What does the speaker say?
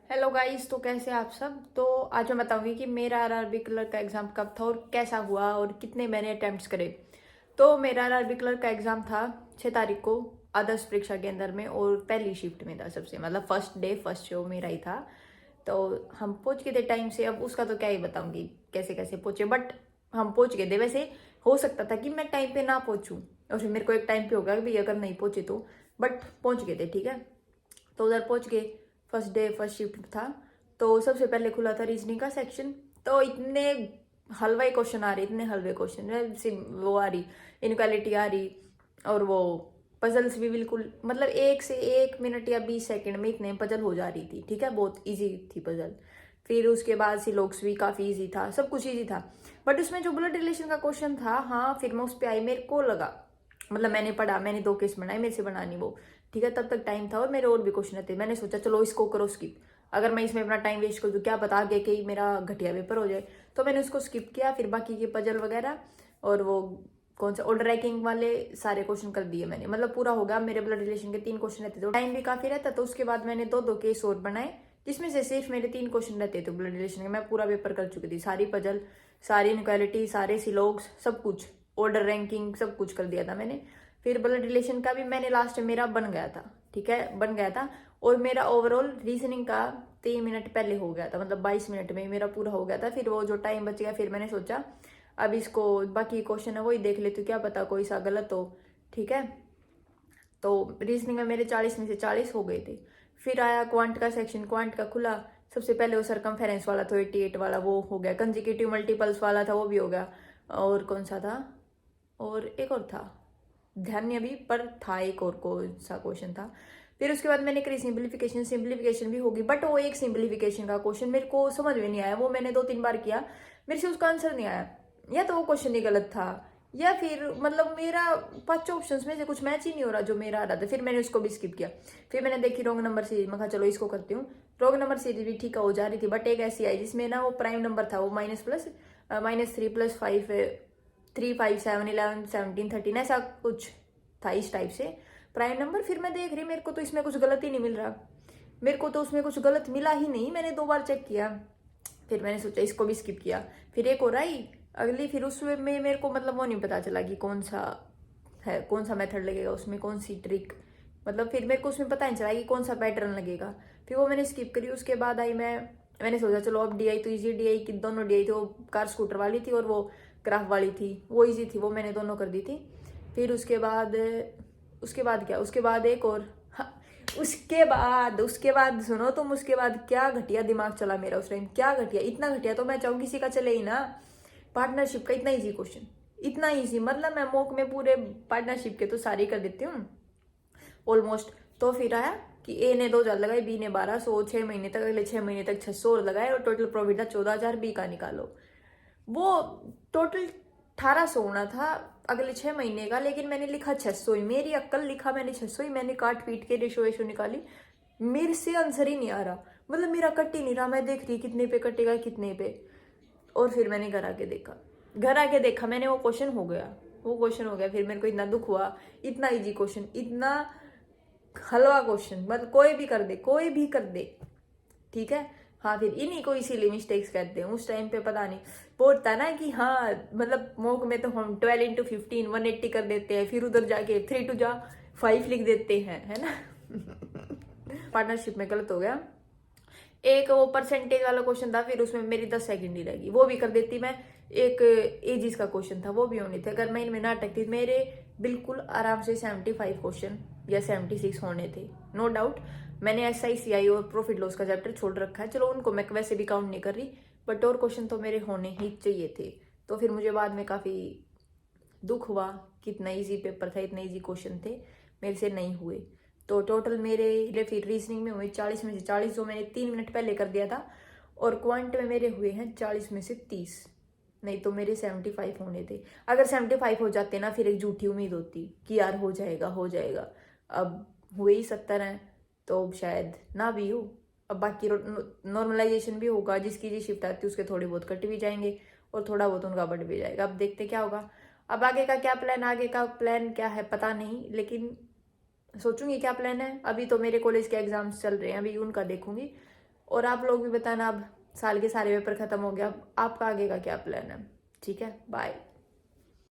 Hello guys, तो कैसे आप सब। तो आज मैं बताऊंगी कि मेरा आरआरबी क्लर्क का एग्ज़ाम कब था और कैसा हुआ और कितने मैंने अटेम्प्ट्स करे। तो मेरा आरआरबी क्लर्क का एग्ज़ाम था 6 तारीख को आदर्श परीक्षा केंद्र में और पहली शिफ्ट में था। सबसे मतलब फर्स्ट डे फर्स्ट शो मेरा ही था। तो हम पहुंच गए थे टाइम से। अब उसका तो क्या ही बताऊंगी कैसे कैसे पहुंचे, बट हम पहुंच गए थे। वैसे हो सकता था कि मैं टाइम पे ना पहुंचूं और फिर मेरे को एक टाइम पे होगा कि भाई अगर नहीं पहुंचे तो, बट पहुंच गए थे। ठीक है, तो उधर पहुंच गए। फर्स्ट डे फर्स्ट शिफ्ट था। तो सबसे पहले खुला था रीजनिंग का सेक्शन। तो इतने हलवाई क्वेश्चन आ रहे, इतने हलवे क्वेश्चन, वो आ रही इनक्वालिटी आ रही, और वो पजल्स भी बिल्कुल मतलब 1 से 1 मिनट या 20 सेकंड में इतने पजल हो जा रही थी। ठीक है, बहुत इजी थी पजल। फिर उसके बाद सिलोक्स भी काफ़ी इजी था, सब कुछ इजी था। बट उसमें जो ब्लड रिलेशन का क्वेश्चन था, हाँ फिर मैं उस पर आई, मेरे को लगा मतलब मैंने पढ़ा, मैंने 2 केस बनाए, मेरे से बनानी वो। ठीक है, तब तक टाइम था और मेरे और भी क्वेश्चन थे। मैंने सोचा चलो इसको करो स्किप। अगर मैं इसमें अपना टाइम वेस्ट कर दूँ, क्या पता आगे कि मेरा घटिया पेपर हो जाए। तो मैंने उसको स्किप किया। फिर बाकी के पजल वगैरह और वो कौन सा ऑर्डर रैंकिंग वाले सारे क्वेश्चन कर दिए मैंने। मतलब पूरा हो गया। मेरे ब्लड रिलेशन के 3 क्वेश्चन रहते थे, टाइम भी काफी रहता। तो उसके बाद मैंने 2 केस और बनाए, जिसमें से सिर्फ मेरे 3 क्वेश्चन रहते थे ब्लड रिलेशन के। मैं पूरा पेपर कर चुकी थी, सारी पजल, सारी इनक्वालिटी, सारे सिलोग्स, सब कुछ, ऑर्डर रैंकिंग, सब कुछ कर दिया था मैंने। फिर ब्लड रिलेशन का भी मैंने लास्ट में मेरा बन गया था। ठीक है, बन गया था। और मेरा ओवरऑल रीजनिंग का 3 मिनट पहले हो गया था, मतलब 22 मिनट में मेरा पूरा हो गया था। फिर वो जो टाइम बच गया, फिर मैंने सोचा अब इसको बाकी क्वेश्चन है वही देख लेती हूँ, क्या पता कोई सा गलत हो। ठीक है, तो रीजनिंग में मेरे 40 में से 40 हो गए थे। फिर आया क्वांट का सेक्शन। क्वांट का खुला। सबसे पहले वो सरकमफेरेंस वाला था 88 वाला, वो हो गया। कंजिक्यूटिव मल्टीपल्स वाला था, वो भी हो गया। और कौन सा था, और एक और था, ध्यान नहीं अभी, पर था एक और कौन सा क्वेश्चन था। फिर उसके बाद मैंने करी सिंप्लीफिकेशन। सिंप्लीफिकेशन भी होगी, बट वो एक सिंप्लीफिकेशन का क्वेश्चन मेरे को समझ में नहीं आया। वो मैंने 2-3 बार किया, मेरे से उसका आंसर नहीं आया। या तो वो क्वेश्चन ही गलत था, या फिर मतलब मेरा 5 ऑप्शंस में से कुछ मैच ही नहीं हो रहा जो मेरा आ रहा था। फिर मैंने उसको भी स्किप किया। फिर मैंने देखी रोंग नंबर सीरीज, मैं कहा चलो इसको करती हूँ। रोंग नंबर सीरीज भी ठीक हो जा रही थी, बट एक ऐसी आई जिसमें ना वो प्राइम नंबर था, वो -3 + 5 3 5 7 11 17 13 ऐसा कुछ था, इस टाइप से प्राइम नंबर। फिर मैं देख रही, मेरे को तो इसमें कुछ गलत ही नहीं मिल रहा। मेरे को तो उसमें कुछ गलत मिला ही नहीं, मैंने 2 बार चेक किया। फिर मैंने सोचा इसको भी स्किप किया। फिर एक और आई अगली, फिर उसमें मेरे को मतलब वो नहीं पता चला कि कौन सा है, कौन सा मेथड लगेगा उसमें, कौन सी ट्रिक, मतलब फिर मेरे को उसमें पता नहीं चला कि कौन सा पैटर्न लगेगा। फिर वो मैंने स्किप करी। उसके बाद आई मैंने सोचा चलो अब डीआई तो इजी, डीआई की दोनों डीआई थी, वो कार स्कूटर वाली थी और वो क्राफ्ट वाली थी, वो इजी थी, वो मैंने दोनों कर दी थी। फिर उसके बाद क्या, उसके बाद एक और, हाँ, उसके बाद सुनो तुम, उसके बाद क्या घटिया दिमाग चला मेरा उस टाइम, क्या घटिया, इतना घटिया तो मैं चाहूँ किसी का चले ही ना। पार्टनरशिप का इतना इजी क्वेश्चन, इतना इजी, मतलब मैं मॉक में पूरे पार्टनरशिप के तो सारे कर देती हूँ ऑलमोस्ट। तो फिर आया कि ए ने 2,000 लगाए, बी ने 1200, 6 महीने तक, अगले 6 महीने तक 600 और लगाए, और टोटल प्रॉफिट था 14,000। बी का निकालो। वो टोटल 1800 होना था अगले 6 महीने का, लेकिन मैंने लिखा 600 ही। मेरी अक्ल, लिखा मैंने 600 ही। मैंने काट पीट के रेशो वेशो निकाली, मेरे से आंसर ही नहीं आ रहा। मतलब मेरा कट ही नहीं रहा। मैं देख रही कितने पे कटेगा, कितने पे। और फिर मैंने घर आके देखा मैंने, वो क्वेश्चन हो गया, वो क्वेश्चन हो गया। फिर मेरे को इतना दुख हुआ, इतना इजी क्वेश्चन, इतना हलवा क्वेश्चन, मतलब कोई भी कर दे, कोई भी कर दे। ठीक है, हाँ फिर इन्हीं को इसीलिए मिस्टेक्स करते हैं। उस टाइम पे पता नहीं बोलता ना कि हाँ, मतलब मॉक में तो हम 12 × 15 180 कर देते हैं, फिर उधर जाके 3 × 5 लिख देते हैं, है ना। पार्टनरशिप में गलत हो गया। एक वो परसेंटेज वाला क्वेश्चन था, फिर उसमें मेरी 10 सेकंड ही रहेगी, वो भी कर देती मैं। एक एजिस का क्वेश्चन था, वो भी होने थे। अगर मैं इनमें ना अटकती, मेरे बिल्कुल आराम से 75 क्वेश्चन या 76 होने थे, नो डाउट। मैंने SICI और प्रॉफिट लॉस का चैप्टर छोड़ रखा है, चलो उनको मैं वैसे भी काउंट नहीं कर रही, बट और क्वेश्चन तो मेरे होने ही चाहिए थे। तो फिर मुझे बाद में काफ़ी दुख हुआ कि इतना ईजी पेपर था, इतने ईजी क्वेश्चन थे, मेरे से नहीं हुए। तो टोटल मेरे फिर रीजनिंग में हुए 40 में से 40, जो मैंने 3 मिनट पहले कर दिया था। और क्वांट में मेरे हुए हैं 40 में से 30। नहीं तो मेरे 75 होने थे। अगर 75 हो जाते ना, फिर एक झूठी उम्मीद होती कि यार हो जाएगा हो जाएगा। अब हुए ही 70 हैं, तो शायद ना भी हो। अब बाकी नॉर्मलाइजेशन भी होगा, जिसकी जी शिफ्ट आती है उसके थोड़े बहुत कट भी जाएंगे, और थोड़ा बहुत उनका बढ़ भी जाएगा। अब देखते क्या होगा। अब आगे का क्या प्लान, आगे का प्लान क्या है पता नहीं, लेकिन सोचूंगी क्या प्लान है। अभी तो मेरे कॉलेज के एग्जाम्स चल रहे हैं, अभी उनका देखूंगी। और आप लोग भी बताना, अब साल के सारे पेपर ख़त्म हो गया, अब आपका आगे का क्या प्लान है। ठीक है, बाय।